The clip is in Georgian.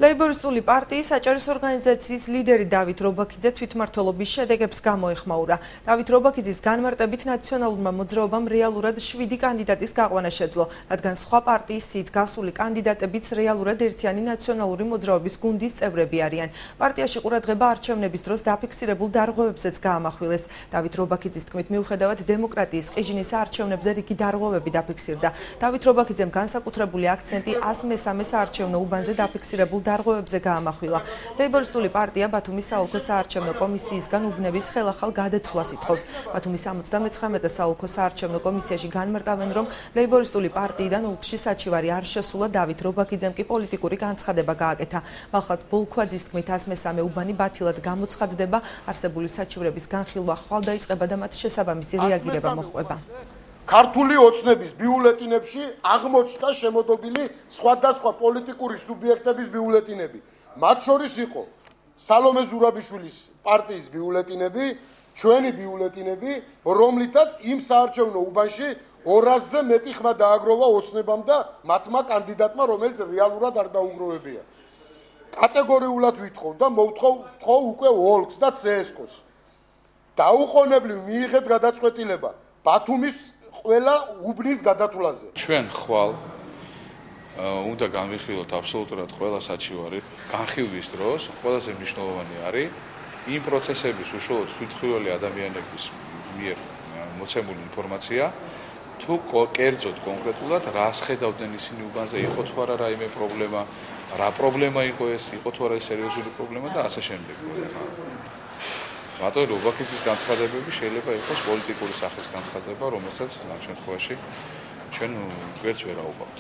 ლეიბორისტული პარტიის საჭარისო ორგანიზაციის ლიდერი დავით რობაქიძე თვითმმართველობის შედეგებს გამოეხმაურა. დავით რობაქიძის განმარტებით ნაციონალურმა მოძრაობამ რეალურად 7 კანდიდატის გაყვანა შეძლო, რადგან სხვა პარტიის სიით გასული კანდიდატებიც რეალურად ერთიანი ნაციონალური მოძრაობის გუნდის წევრები არიან. პარტიაში ყურადღება არჩევნების დროს დაფიქსირებულ დარღვევებზეც გაამახვილეს. დავით რობაქიძის თქმით, მიუხედავად დემოკრატიის ყიჟინის არჩევნებზე რიგი დარღვევები დაფიქსირდა. დავით რობაქიძემ განსაკუთრებული აქცენტი 103 საარჩევნო უბანზე დაფიქსირებულ დარღვევებზე გაამახვილა. ლეიბორისტული პარტია ბათუმის საოლქო საარჩევნო კომისიისგან უბნების ხელახალ გადათვლას ითხოვს. ბათუმის 79 საოლქო საარჩევნო კომისიაში განმარტავენ, რომ ლეიბორისტული პარტიიდან ოლქში საჩივარი არ შესულა, დავით რობაქიძემ კი პოლიტიკური განცხადება გააკეთა. მალხაც ბოლქვაძის თქმით, 103 უბანი ბათილად გამოცხადდება, არსებული საჩივრების განხილვა ხვალ დაიწყება და მათ შესაბამისი რეაგირება მოჰყვება. ქართული ოცნების ბიულეტინებში აღმოჩნდა შემოდობილი სხვადასხვა პოლიტიკური სუბიექტების ბიულეტინები. მათ შორის იყო სალომე ზურაბიშვილის პარტიის ბიულეტინები, ჩვენი ბიულეტინები, რომლითაც იმ საარჩევნო უბანში 200-ზე მეტი ხმა დააგროვა ოცნებამ და მათმა კანდიდატმა, რომელიც რეალურად არ დაუნგროვებია. კატეგორიულად ვითხოვ და მოვთხოვ უკვე ოლქს და CSK-ს. დაუყოვნებლივ მიიღეთ გადაწყვეტილება ბათუმის ყველა უბნის გადათვლაზე. ჩვენ ხვალ უნდა განვიხილოთ აბსოლუტურად ყველა საჩივარი. განხილვის დროს ყველაზე მნიშვნელოვანი არის იმ პროცესების უშუალოდ თვითმხილველი ადამიანების მიერ მოცემული ინფორმაცია, თუ კერძოდ კონკრეტულად რას ხედავდნენ ისინი უბანზე, იყო თუ არა რაიმე პრობლემა, რა პრობლემა იყო ეს, იყო თუ არა სერიოზული პრობლემა და ასე შემდეგ. ბატონ რობაქიძის განცხადებები შეიძლება იყოს პოლიტიკური სახის განცხადება, რომელსაც ამ შემთხვევაში ჩვენ ვერც ვერ აუღავთ.